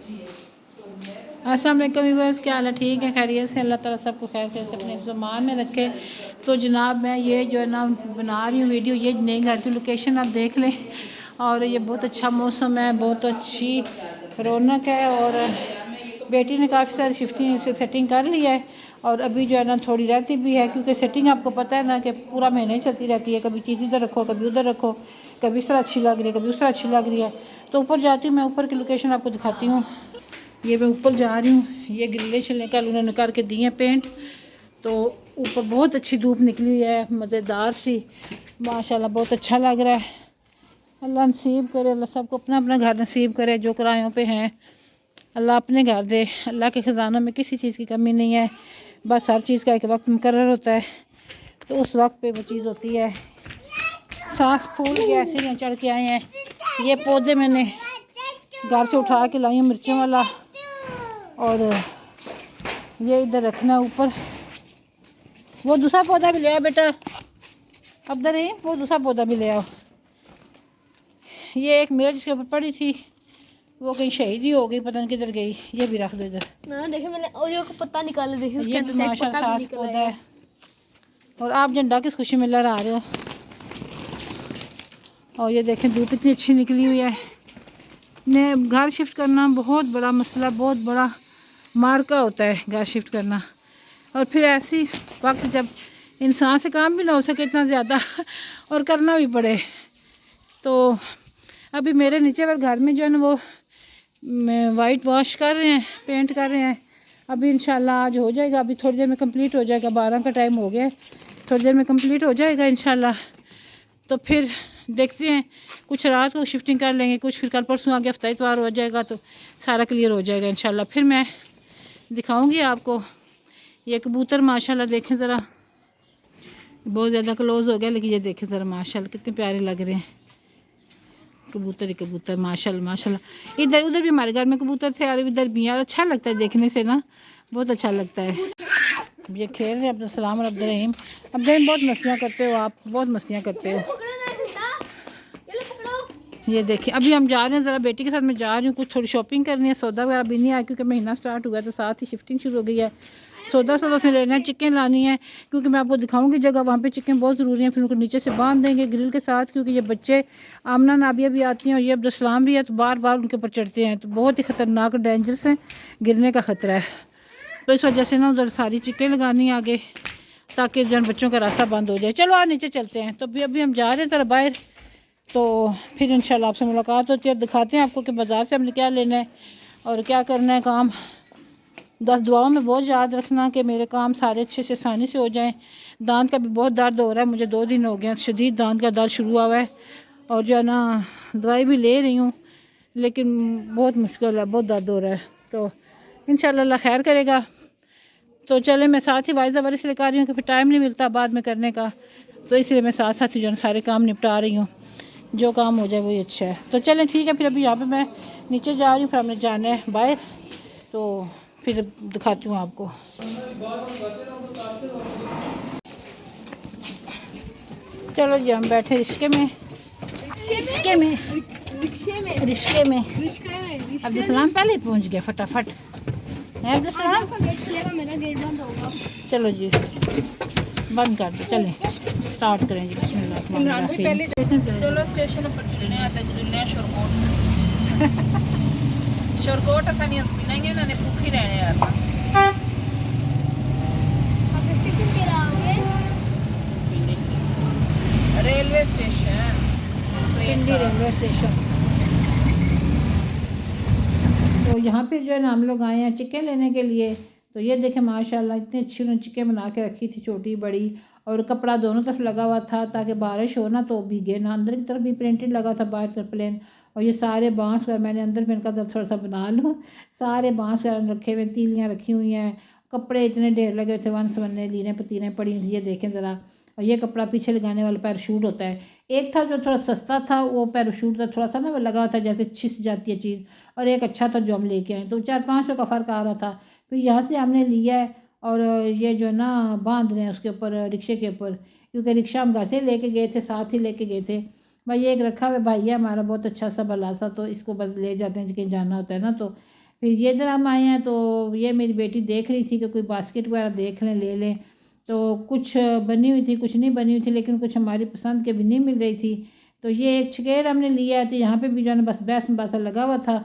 अस्सलाम वालेकुम व्यूअर्स, क्या हाल है? ठीक है, खैरियत से। अल्लाह ताला सबको खैर खैर से अपने ज़मान में रखे। तो जनाब मैं ये जो है ना बना रही हूँ वीडियो, ये नई घर की लोकेशन आप देख लें। और ये बहुत अच्छा मौसम है, बहुत अच्छी रौनक है। और बेटी ने काफ़ी सारी शिफ्टिंग से सेटिंग कर ली है। और अभी जो है ना थोड़ी रहती भी है, क्योंकि सेटिंग आपको पता है ना कि पूरा महीना ही चलती रहती है। कभी चीज़ इधर रखो, कभी उधर रखो, कभी इस तरह अच्छी लग रही है, कभी उस तरह अच्छी लग रही है। तो ऊपर जाती हूँ मैं, ऊपर की लोकेशन आपको दिखाती हूँ। ये मैं ऊपर जा रही हूँ। ये ग्रिलें छिलें कल उन्होंने करके दी हैं पेंट। तो ऊपर बहुत अच्छी धूप निकली है, मज़ेदार सी, माशाल्लाह बहुत अच्छा लग रहा है। अल्लाह नसीब करे, अल्लाह सबको अपना अपना घर नसीब करे। जो किरायों पे हैं अल्लाह अपने घर दे। अल्लाह के ख़जानों में किसी चीज़ की कमी नहीं है। बस हर चीज़ का एक वक्त मुकर्रर होता है, तो उस वक्त पे वो चीज़ होती है। सांस फूल के ऐसे ही चढ़ के आए हैं। ये पौधे मैंने घर से उठा के लाई हूँ, मिर्चों वाला। और ये इधर रखना ऊपर। वो दूसरा पौधा भी ले आओ बेटा, अब इधर ही वो दूसरा पौधा भी ले आओ। ये एक मेरा जिसके ऊपर पड़ी थी वो कहीं शहीद ही हो गई, पता नहीं किधर गई। ये भी रख दो इधर। देखिए मैंने ओरियो का पत्ता निकाला, देखिए उसके ये अंदर भी से एक माशाल्लाह पत्ता भी साथ निकला पौधा है। है। और आप झंडा किस खुशी में लहरा रहे हो। और ये देखें धूप इतनी अच्छी निकली हुई है। ने घर शिफ्ट करना बहुत बड़ा मसला, बहुत बड़ा मार्का होता है घर शिफ्ट करना। और फिर ऐसी वक्त जब इंसान से काम भी ना हो सके इतना ज़्यादा और करना भी पड़े। तो अभी मेरे नीचे वाले घर में जो है ना वो वाइट वॉश कर रहे हैं, पेंट कर रहे हैं। अभी इंशाल्लाह आज हो जाएगा, अभी थोड़ी देर में कंप्लीट हो जाएगा। 12 का टाइम हो गया है, थोड़ी देर में कंप्लीट हो जाएगा इंशाल्लाह। तो फिर देखते हैं, कुछ रात को शिफ्टिंग कर लेंगे, कुछ फिर कल परसों आगे हफ्ता इतवार हो जाएगा तो सारा क्लियर हो जाएगा इंशाल्लाह। फिर मैं दिखाऊंगी आपको। ये कबूतर माशाल्लाह देखें ज़रा, बहुत ज़्यादा क्लोज़ हो गया, लेकिन ये देखें ज़रा माशाल्लाह कितने प्यारे लग रहे हैं। कबूतर ही कबूतर माशाल्लाह माशाल्लाह। इधर उधर भी हमारे घर में कबूतर थे और इधर भी, और अच्छा लगता है देखने से ना, बहुत अच्छा लगता है। ये खेल रहे हैं अब्दुलसलाम और अब्दुलरहीम। अब्दुलरहीम बहुत मस्तियाँ करते हो आप, बहुत मस्तियाँ करते हो। ये देखिए अभी हम जा रहे हैं, ज़रा बेटी के साथ मैं जा रही हूँ, कुछ थोड़ी शॉपिंग करनी है। सौदा वगैरह भी नहीं आया क्योंकि महीना स्टार्ट हुआ है, तो साथ ही शिफ्टिंग शुरू हो गई है। सौदा से लेना है, चिकन लानी है, क्योंकि मैं आपको दिखाऊंगी जगह, वहाँ पे चिकन बहुत ज़रूरी है। फिर उनको नीचे से बांध देंगे ग्रिल के साथ, क्योंकि ये बच्चे आमना नाबिया भी आती हैं और ये अब्दुलसलाम भी है, तो बार बार उनके ऊपर चढ़ते हैं, तो बहुत ही ख़तरनाक डेंजरस है, गिरने का ख़तरा है। तो इस वजह से ना उधर सारी चिकन लगानी है आगे, ताकि जन बच्चों का रास्ता बंद हो जाए। चलो आज नीचे चलते हैं। तो अभी हम जा रहे हैं ज़रा बाहर, तो फिर इंशाल्लाह आपसे मुलाकात होती है। दिखाते हैं आपको कि बाज़ार से हमने क्या लेना है और क्या करना है काम। 10 दुआओं में बहुत याद रखना कि मेरे काम सारे अच्छे से आसानी से हो जाएं। दांत का भी बहुत दर्द हो रहा है, मुझे 2 दिन हो गए शदीद दांत का दर्द शुरू हुआ है। और जो है ना दवाई भी ले रही हूँ, लेकिन बहुत मुश्किल है, बहुत दर्द हो रहा है। तो इंशाल्लाह अल्लाह खैर करेगा। तो चले, मैं साथ ही वाइज़ा वाली से लेकर आ रही हूँ कि फिर टाइम नहीं मिलता बाद में करने का, तो इसलिए मैं साथ साथ ही जो सारे काम निपटा रही हूँ। जो काम हो जाए वही अच्छा है। तो चलें ठीक है, फिर अभी यहाँ पे मैं नीचे जा रही हूँ, फिर हमने जाना है बाहर, तो फिर दिखाती हूँ आपको। चलो जी हम बैठे रिश्के में, रिश्के में रिश्के में। अब्दुलसलाम पहले ही पहुँच गया फटाफट है। अब्दुलसलाम मेरा गेट बंद होगा। चलो जी बंद कर दो, चलें स्टार्ट करें जी। बिस्मिल्लाह। चलो स्टेशन पर चलने आता जुलने शोरकोट शोरकोट असा नहीं नहीं है ना ने भूखी रहने यार। अब स्टेशन के आगे रेलवे स्टेशन, ट्रेन पिंडी रेलवे स्टेशन। तो यहाँ पे जो है ना हम लोग आए हैं चिकन लेने के लिए। तो ये देखें माशाल्लाह इतनी अच्छी उन्होंने चिकन बना के रखी थी, छोटी बड़ी, और कपड़ा दोनों तरफ लगा हुआ था ताकि बारिश हो ना तो भीगे ना। अंदर की तरफ भी प्रिंटेड लगा था, बाहर तरफ प्लेन। और ये सारे बांस वगैरह मैंने अंदर में इनका थोड़ा सा बना लूँ, सारे बांस वगैरह रखे हुए, तीलियाँ रखी हुई हैं, कपड़े इतने ढेर लगे हुए थे, वन सवन्ने लीने पतीलें पड़ी थी। ये देखें ज़रा। और ये कपड़ा पीछे लगाने वाला पैराशूट होता है। एक था जो थोड़ा सस्ता था, वो पैराशूट था थोड़ा सा ना वो लगा हुआ था जैसे छिस जाती है चीज़, और एक अच्छा था जो हम लेके आए, तो 400-500 का फ़र्क आ रहा था। फिर यहाँ से हमने लिया है और ये जो है ना बांध रहे हैं उसके ऊपर, रिक्शे के ऊपर, क्योंकि रिक्शा हम घर से लेके गए थे, साथ ही लेके गए थे। भाई एक रखा हुआ भाई है हमारा बहुत अच्छा सा भला सा, तो इसको बस ले जाते हैं कहीं जाना होता है ना, तो फिर ये इधर हम आए हैं तो ये मेरी बेटी देख रही थी कि कोई बास्केट वगैरह देख लें ले लें। तो कुछ बनी हुई थी कुछ नहीं बनी हुई थी, लेकिन कुछ हमारी पसंद के भी नहीं मिल रही थी। तो ये एक छकेर हमने लिया है, तो यहाँ पे भी जो है ना बस बहस मुबासा लगा हुआ था।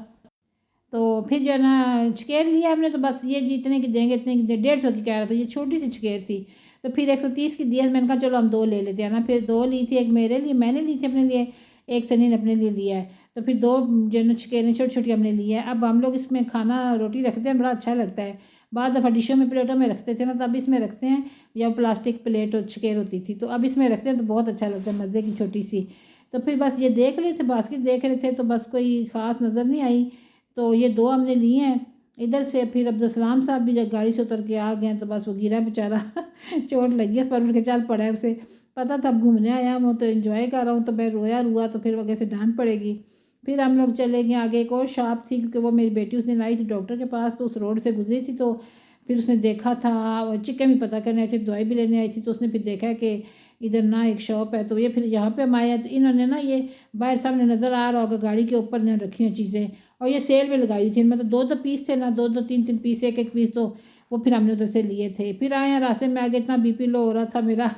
तो फिर जो है ना छकेर लिया हमने, तो बस ये जितने की देंगे इतने की 150 की कह रहा था, ये छोटी सी छकेर थी। तो फिर 130 की दिया, मैंने कहा चलो हम 2 ले लेते हैं ना। फिर 2 ली थी, एक मेरे लिए मैंने ली थी अपने लिए, एक सनी ने अपने लिए लिया है। तो फिर 2 जो है ना छकेरें छोटी छोटी हमने ली है। अब हम लोग इसमें खाना रोटी रखते हैं, बड़ा अच्छा लगता है। बाद दफ़ा डिशों में प्लेटों में रखते थे ना, तो अब इसमें रखते हैं, या प्लास्टिक प्लेट और छकेर होती थी, तो अब इसमें रखते हैं तो बहुत अच्छा लगता है, मज़े की छोटी सी। तो फिर बस ये देख रहे थे, बास्केट देख रहे थे, तो बस कोई ख़ास नज़र नहीं आई, तो ये 2 हमने लिए हैं इधर से। फिर अब्दुलसलाम साहब भी जब गाड़ी से उतर के आ गए, तो बस वो गिरा बेचारा चोट लगी, इस पर उठ के चल पड़ा है। उसे पता था अब घूमने आया हूँ तो एंजॉय कर रहा हूँ, तो मैं रोया रुआ तो फिर वगैरह से डांट पड़ेगी। फिर हम लोग चले गए आगे, एक और शॉप थी, क्योंकि वो मेरी बेटी उस दिन आई थी डॉक्टर के पास, तो उस रोड से गुजरी थी। तो फिर उसने देखा था, और चिकन भी पता करने आई थी, दवाई भी लेने आई थी, तो उसने फिर देखा कि इधर ना एक शॉप है। तो ये फिर यहाँ पे हम आए हैं, तो इन्होंने ना ये बाहर सामने नज़र आ रहा होगा गाड़ी के ऊपर ने रखी हैं चीज़ें, और ये सेल में लगाई थी। मतलब 2 पीस थे ना, 2 3 पीस, एक पीस, तो वो फिर हमने उधर से लिए थे। फिर आए हैं, रास्ते में आगे इतना बीपी लो हो रहा था मेरा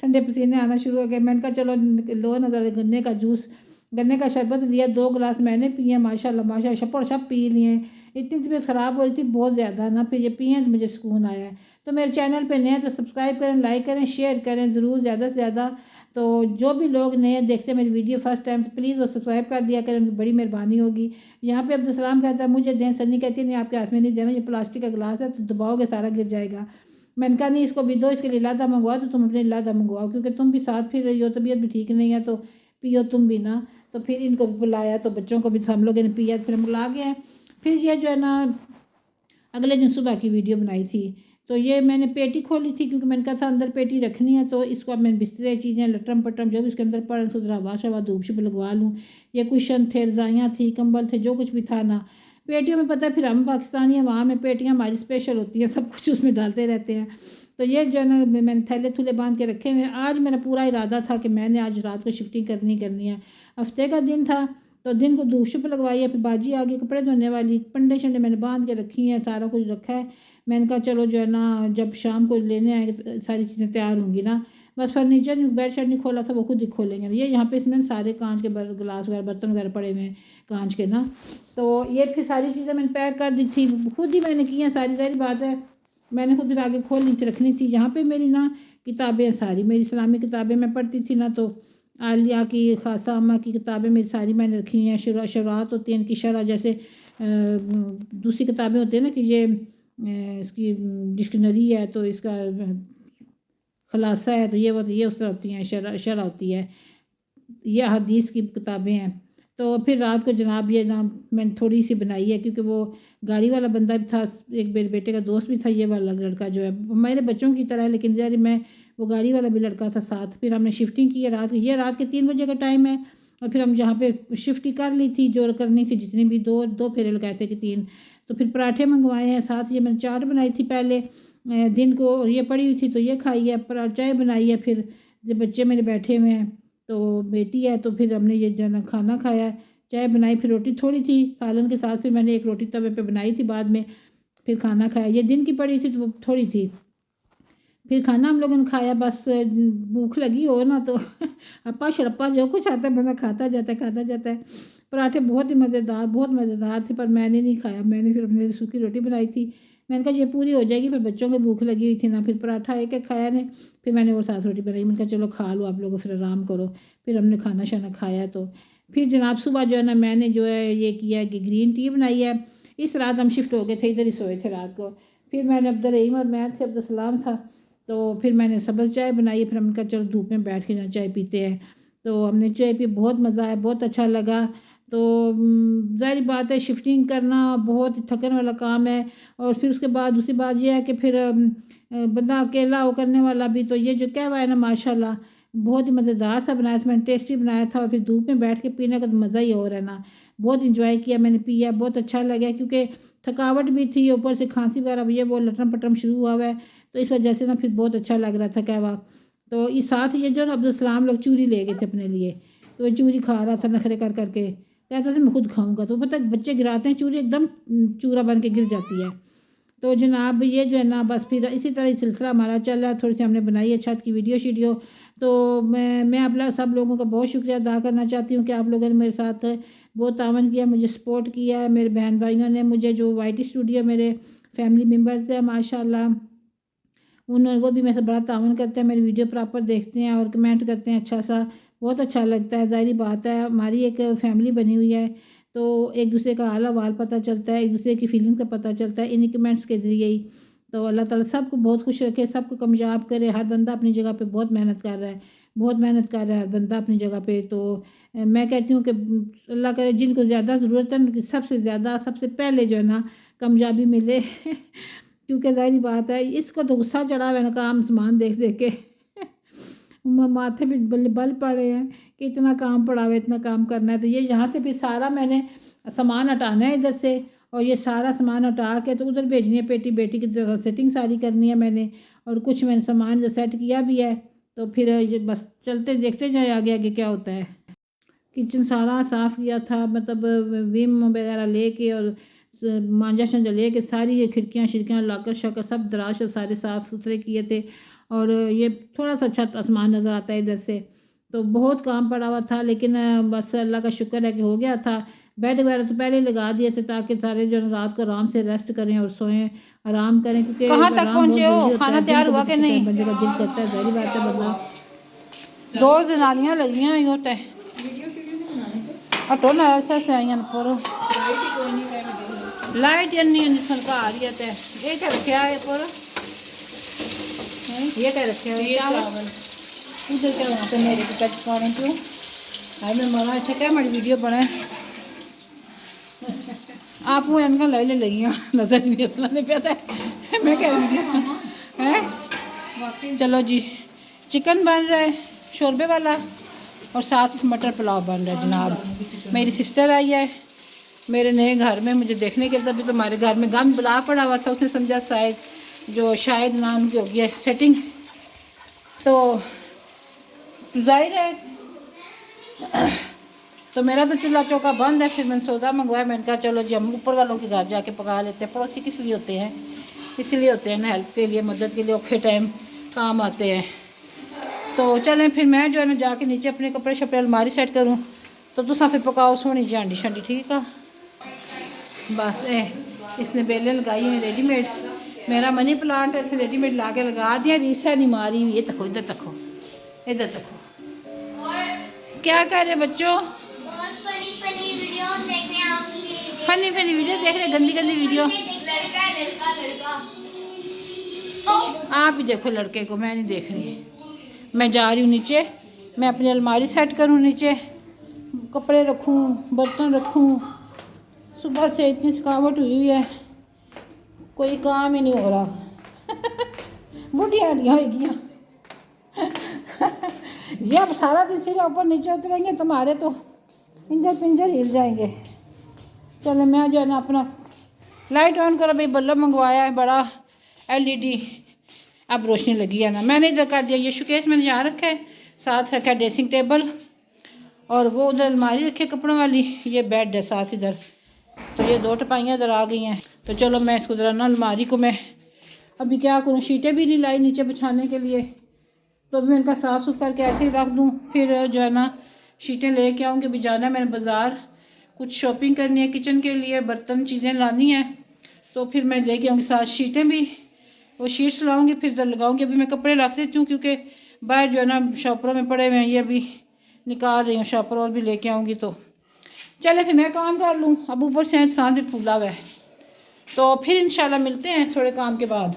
ठंडे पसीने आना शुरू हो गए। मैंने कहा चलो लो नज़र गन्ने का जूस, गन्ने का शरबत लिया, 2 गिलास मैंने पिए, माशाल्लाह माशाल्लाह शप और शप पी लिए। इतनी तबीयत ख़राब हो रही थी बहुत ज़्यादा ना, फिर ये पिए तो मुझे सुकून आया है। तो मेरे चैनल पे नए हैं तो सब्सक्राइब करें, लाइक करें, शेयर करें ज़रूर ज़्यादा से ज़्यादा। तो जो भी लोग नए देखते हैं मेरी वीडियो फर्स्ट टाइम, तो प्लीज़ वो सब्सक्राइब कर दिया करें, उनकी बड़ी मेहरबानी होगी। यहाँ पे अब्दुलसलाम कहता है मुझे दें, सन्नी कहती है नहीं आपके हाथ में नहीं देना, ये प्लास्टिक का गिलास है, तो दबाओगे सारा गिर जाएगा। मैंने कहा नहीं इसको भी दो, इसके लिए लादा मंगवाओ, तो तुम अपने लादा मंगवाओ, क्योंकि तुम भी साथ फिर रही हो, तबीयत भी ठीक नहीं है, तो पियो तुम भी ना। तो फिर इनको भी बुलाया, तो बच्चों को भी हम लोगों ने पिया, फिर हम बुला गए। फिर ये जो है ना अगले दिन सुबह की वीडियो बनाई थी। तो ये मैंने पेटी खोली थी, क्योंकि मैंने कहा था अंदर पेटी रखनी है, तो इसको अब मैंने बिस्तरे चीज़ें लटरम पटरम जो भी इसके अंदर पड़ा सुधरा हवा शवा धूप शुप लगवा लूँ। ये कुशन थे, रजाइयाँ थी, कंबल थे, जो कुछ भी था ना पेटियों में। पता है फिर हम पाकिस्तानी हैं, वहाँ में पेटियाँ हमारी स्पेशल होती हैं, सब कुछ उसमें डालते रहते हैं। तो ये जो है ना मैंने थैले थूले बांध के रखे हुए। आज मेरा पूरा इरादा था कि मैंने आज रात को शिफ्टिंग करनी है। हफ्ते का दिन था, तो दिन को धूप शुप लगवाई है। फिर बाजी आ गई कपड़े धोने वाली, पंडे शंडे मैंने बांध के रखी हैं, सारा कुछ रखा है। मैंने कहा चलो जो है ना जब शाम को लेने आएंगे तो सारी चीज़ें तैयार होंगी ना। बस फर्नीचर बेड शेड नहीं खोला था, वो खुद ही खोलेंगे। ये यहाँ पे इसमें सारे कांच के गिलास वगैरह बर्तन वगैरह पड़े हुए हैं कांच के ना। तो ये फिर सारी चीज़ें मैंने पैक कर दी थी, खुद ही मैंने की हैं सारी सारी बात है। मैंने खुद आगे खोलनी थी रखनी थी। यहाँ पे मेरी ना किताबें सारी मेरी इस्लामी किताबें मैं पढ़ती थी ना, तो आलिया की खासा अम्मा की किताबें मेरी सारी मैंने रखी हैं। शरात होती हैं इनकी शरह, जैसे दूसरी किताबें होती हैं ना कि ये इसकी डिक्शनरी है तो इसका खुलासा है, तो ये उस तरह होती हैं, शरह होती है। ये हदीस की किताबें हैं। तो फिर रात को जनाब ये ना मैंने थोड़ी सी बनाई है, क्योंकि वो गाड़ी वाला बंदा भी था, एक मेरे बेटे का दोस्त भी था, ये वाला लड़का जो है मेरे बच्चों की तरह है, लेकिन यार मैं वो गाड़ी वाला भी लड़का था साथ। फिर हमने शिफ्टिंग की है रात को, ये रात के 3 बजे का टाइम है। और फिर हम जहाँ पे शिफ्टिंग कर ली थी जो करनी थी, जितनी भी दो फेरे लगाए थे कि 3। तो फिर पराठे मंगवाए हैं, साथ ये मैंने चाट बनाई थी पहले दिन को, और ये पड़ी हुई थी तो ये खाई है। पर चाय बनाई है, फिर जब बच्चे मेरे बैठे हुए हैं तो बेटी है, तो फिर हमने ये जना खाना खाया, चाय बनाई, फिर रोटी थोड़ी थी सालन के साथ, फिर मैंने एक रोटी तवे पे बनाई थी बाद में, फिर खाना खाया। ये दिन की पड़ी थी तो वो थोड़ी थी, फिर खाना हम लोगों ने खाया। बस भूख लगी हो ना तो अप्पा शड़प्पा जो कुछ आता है बंदा खाता जाता है। पराठे बहुत ही मज़ेदार थे, पर मैंने नहीं खाया। मैंने फिर अपने सूखी रोटी बनाई थी, मैंने कहा ये पूरी हो जाएगी, फिर बच्चों को भूख लगी हुई थी ना। फिर पराठा एक खाया ने, फिर मैंने और साथ रोटी बनाई। मैंने कहा चलो खा लो आप लोग, फिर आराम करो। फिर हमने खाना शाना खाया। तो फिर जनाब सुबह जो है ना मैंने जो है ये किया कि ग्रीन टी बनाई है। इस रात हम शिफ्ट हो गए थे, इधर ही सोए थे रात को। फिर मैंने अब्दुल और मैं थे, अब्दुलसलाम था, तो फिर मैंने सब्ज़ चाय बनाई। फिर हमने कहा चलो धूप में बैठ के ना चाय पीते हैं। तो हमने चाय पी, बहुत मज़ा आया, बहुत अच्छा लगा। तो ज़ाहिर बात है शिफ्टिंग करना बहुत ही थकन वाला काम है। और फिर उसके बाद दूसरी बात यह है कि फिर बंदा अकेला हो करने वाला भी। तो ये जो क्या हुआ है ना माशाल्लाह बहुत ही मज़ेदार सा बनाया था, मैंने टेस्टी बनाया था। और फिर धूप में बैठ के पीने का तो मज़ा ही और है ना, बहुत इंजॉय किया मैंने, पिया, बहुत अच्छा लगा। क्योंकि थकावट भी थी, ऊपर से खांसी वगैरह ये वो लटरम पटरम शुरू हुआ हुआ है, तो इस वजह से ना फिर बहुत अच्छा लग रहा था क्या हुआ। तो इस साथ ये जो ना अब्दुलसलाम लोग चूरी ले गए थे अपने लिए, तो वो चूरी खा रहा था नखरे कर करके। कहता था मैं खुद खाऊंगा। तो पता बच्चे गिराते हैं चूरी, एकदम चूरा बन के गिर जाती है। तो जनाब ये जो है ना बस फिर इसी तरह सिलसिला हमारा चल रहा है। थोड़ी सी हमने बनाई है छत की वीडियो शीडियो। तो मैं आप लोग सब लोगों का बहुत शुक्रिया अदा करना चाहती हूँ कि आप लोगों ने मेरे साथ बहुत तावन किया, मुझे सपोर्ट किया है। मेरे बहन भाइयों ने मुझे, जो YT स्टूडियो मेरे फैमिली मेम्बर्स हैं माशाल्लाह, उन्होंने वो भी मेरे से बड़ा तावन करते हैं, मेरी वीडियो प्रॉपर देखते हैं और कमेंट करते हैं अच्छा सा, बहुत अच्छा लगता है। ज़ाहिर बात है हमारी एक फैमिली बनी हुई है, तो एक दूसरे का हाल अहवाल पता चलता है, एक दूसरे की फीलिंग का पता चलता है इन्हीं कमेंट्स के ज़रिए ही। तो अल्लाह ताला सबको बहुत खुश रखे, सबको कामयाब करे। हर बंदा अपनी जगह पे बहुत मेहनत कर रहा है, बहुत मेहनत कर रहा है हर बंदा अपनी जगह पे। तो मैं कहती हूँ कि अल्लाह करे जिनको ज़्यादा ज़रूरत है उनकी सबसे ज़्यादा सबसे पहले जो है ना कामयाबी मिले क्योंकि ज़ाहिर बात है इसको तो गुस्सा चढ़ा हुआ है ना काम सामान देख देख के माथे पे बल पड़े हैं कि इतना काम पड़ा हुआ है, इतना काम करना है। तो ये यहाँ से फिर सारा मैंने सामान हटाना है इधर से, और ये सारा सामान हटा के तो उधर भेजनी है पेटी, बेटी की तरह सेटिंग सारी करनी है मैंने, और कुछ मैंने सामान जो सेट किया भी है। तो फिर ये बस चलते देखते जाए आगे आगे क्या होता है। किचन सारा साफ़ किया था, मतलब विम वगैरह लेके और मांझा शांझा लेके सारी ये खिड़कियाँ शिड़कियाँ लाकर शाकर सब दराज सारे साफ़ सुथरे किए थे। और ये थोड़ा सा छत आसमान नज़र आता है इधर से। तो बहुत काम पड़ा हुआ था, लेकिन बस अल्लाह का शुक्र है कि हो गया था। बेड वगैरह तो पहले ही लगा दिए थे ताकि सारे जो रात को आराम से रेस्ट करें और सोएं, आराम करें। क्योंकि कहाँ तक पहुँचे हो? खाना तैयार हुआ कि नहीं? बंदे का दिल करता है, ज़ाहिर बात है बंदा। 2 जनानियाँ लगी हैं होता है हटो ना ऐसा से आई पर लाइट नहीं सरकार ये तो रखा है पर ये क्या रखे हुए चावल इधर क्या वहाँ पे मेरे कट पाने क्यों हाय मैं मरा अच्छा क्या हमारी वीडियो बना है आप वो इनका ले लगी नजर नहीं पता है मैं क्या वीडियो है। चलो जी चिकन बन रहा है शोरबे वाला और साथ मटर पुलाव बन रहा है जनाब। मेरी सिस्टर आई है मेरे नए घर में मुझे देखने के लिए, तभी तो हमारे घर में गंद बुला पड़ा हुआ था, उसने समझा शायद नाम की होगी है सेटिंग। तो जाहिर है तो मेरा तो चूल्हा चौका बंद है। फिर मैंने सौदा मंगवाया, मैंने कहा चलो जी हम ऊपर वालों के घर जाके पका लेते हैं। पड़ोसी किस लिए होते हैं? इसलिए होते हैं ना, हेल्प के लिए, मदद के लिए, औखे टाइम काम आते हैं। तो चलें फिर मैं जो है ना जाके नीचे अपने कपड़े शपड़े अलमारी सेट करूँ, तो तुसा फिर पकाओ सोनी जांडी शंडी। ठीक है बस इसने बेलें लगाई हैं रेडीमेड, मेरा मनी प्लांट ऐसे रेडीमेड ला के लगा दिया, रीसा नहीं मारी। ये तको इधर तको इधर तको क्या कर रहे बच्चों? फनी वीडियो देख रहे, गंदी वीडियो। आप ही देखो लड़के को, मैं नहीं देख रही। मैं जा रही हूँ नीचे, मैं अपनी अलमारी सेट करूँ, नीचे कपड़े रखूँ, बर्तन रखूँ। सुबह से इतनी थकावट हुई है, कोई काम ही नहीं हो रहा बुढ़िया हड्डियाँ हो गई ये अब सारा दिन सीढ़ियाँ ऊपर नीचे उतरेंगे तुम्हारे तो इंजर पिंजर हिल जाएंगे। चलो मैं जो है ना अपना लाइट ऑन करो भाई, बल्ब मंगवाया है बड़ा LED, अब रोशनी लगी है ना। मैंने इधर कर दिया, ये शोकेस मैंने यहाँ रखा है, साथ रखा है ड्रेसिंग टेबल, और वो उधर अलमारी रखी है कपड़ों वाली, ये बेड है साथ इधर। तो ये 2 टपाइयाँ इधर आ गई हैं। तो चलो मैं इसको ज़रा ना अलमारी को मैं अभी क्या करूँ, शीटें भी नहीं लाई नीचे बिछाने के लिए, तो अभी मैं इनका साफ़ सुफ करके ऐसे ही रख दूँ। फिर जो है ना शीटें ले के आऊँगी। अभी जाना है मैंने बाज़ार, कुछ शॉपिंग करनी है किचन के लिए, बर्तन चीज़ें लानी हैं, तो फिर मैं लेके आऊँगी साथ शीटें भी, वो शीट्स लाऊँगी फिर इधर लगाऊँगी। अभी मैं कपड़े रख देती हूँ क्योंकि बाहर जो है ना शॉपरों में पड़े हुए हैं, ये अभी निकाल रही हूँ शॉपर, और भी लेके आऊँगी। तो चले फिर मैं काम कर लूँ, अब ऊपर से सांस भी फूला हुआ है, तो फिर इंशाल्लाह मिलते हैं थोड़े काम के बाद।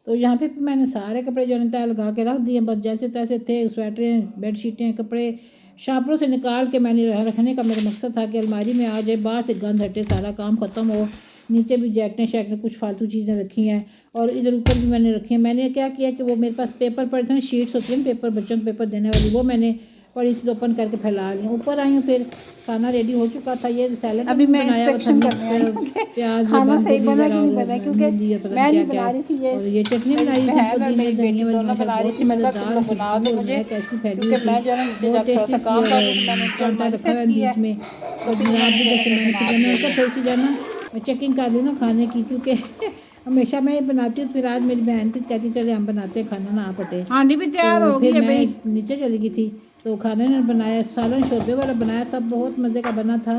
तो यहाँ पे मैंने सारे कपड़े जो है तय लगा के रख दिए, बस जैसे तैसे थे, स्वेटरें, बेडशीटें, कपड़े शापरों से निकाल के मैंने रखने का मेरा मकसद था कि अलमारी में आ जाए, बाहर से गंद हटे, सारा काम ख़त्म हो। नीचे भी जैकटें शैकटें कुछ फालतू चीज़ें रखी हैं, और इधर ऊपर भी मैंने रखी हैं। मैंने क्या किया कि वो मेरे पास पेपर पड़े थे, शीट्स होती हैं पेपर, बच्चों को पेपर देने वाली, वो मैंने पड़ी थी तो ओपन करके फैला ली। ऊपर आई हूँ, फिर खाना रेडी हो चुका था। ये सैलड अभी मैं बनाया हुआ था, इंस्पेक्शन करने आई मिक्स, हूँ प्याज, खाना सही बंद बना गोभी कि नहीं और बना, क्योंकि भिंडी और पता मैं नहीं नहीं क्या बना क्या, रही थी और ये चटनी बनाई थी बहन और पुदीना मेरी बेटी धनिया दोनों बना रही थी। मैं कहा तुम लोग बना दो मुझे, कैसी फैली क्योंकि हुई मैं थी, जो है ना नीचे बहुत जाकर थोड़ा टेस्टी सा काम कर रही थी। मैंने सी। कांटा रखा हुआ है किया बीच में, तो और फिर जनाब मैंने भी जो जैसे है मैंने बना किया, मैं दिया उनका ये। थोड़ी सी जाना मैं चेकिंग कर लूँ ना खाने की, क्योंकि हमेशा मैं ही बनाती हूँ। फिर आज मेरी बहन थी, कहती चले हम बनाते हैं खाना, ना आप हटे। हांडी भी तैयार तो हो गई फिर है मैं भाई। नीचे चली गई थी, तो खाने ने बनाया, सालन शोरबे वाला बनाया था, बहुत मज़े का बना था।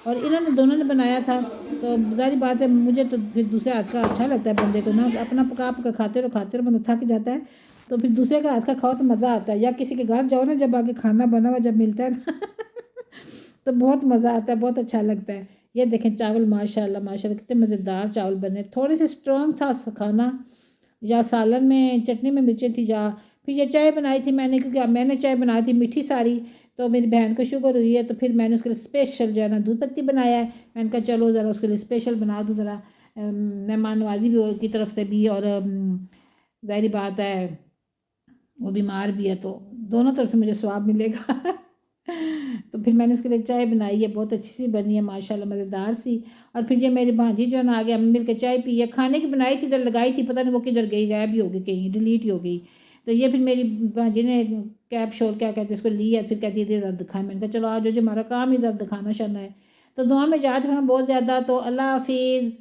और इन्होंने दोनों ने बनाया था, तो जारी बात है मुझे तो फिर दूसरे हाथ का अच्छा लगता है बंदे को ना, अपना पका पका खाते रहो बंदा थक जाता है। तो फिर दूसरे का हाथ का खाओ तो मज़ा आता है, या किसी के घर जाओ ना, जब आगे खाना बना हुआ जब मिलता है ना तो बहुत मज़ा आता है, बहुत अच्छा लगता है। ये देखें चावल, माशाल्लाह माशाल्लाह कितने मज़ेदार चावल बने, थोड़े से स्ट्रॉन्ग था खाना, या सालन में चटनी में मिर्चें थी, या फिर ये चाय बनाई थी मैंने, क्योंकि मैंने चाय बनाई थी मीठी सारी, तो मेरी बहन को शुगर हुई है, तो फिर मैंने उसके लिए स्पेशल जो है ना दूध पत्ती बनाया है। मैंने कहा चलो ज़रा उसके लिए स्पेशल बना दूँ, ज़रा मेहमान नवाजी भी की तरफ से भी, और ज़ाहिर बात है वो बीमार भी है, तो दोनों तरफ से मुझे स्वाब मिलेगा तो फिर मैंने उसके लिए चाय बनाई है, बहुत अच्छी सी बनी है माशाल्लाह, मज़ेदार सी। और फिर ये मेरी भांजी जो है ना, आगे हम मिल के चाय पी है, खाने की बनाई थी, इधर लगाई थी, पता नहीं वो किधर गई, गायब ही हो गई, कहीं डिलीट ही हो गई। तो ये फिर मेरी भांजी ने कैप शोर क्या कहते हैं उसको लिया, फिर कहती है दर्द दिखाए। मैंने कहा चलो आज जो हमारा काम ही दर्द दिखाना शाना है। तो दुआ में याद रखना बहुत ज़्यादा। तो अल्लाह हाफिज़।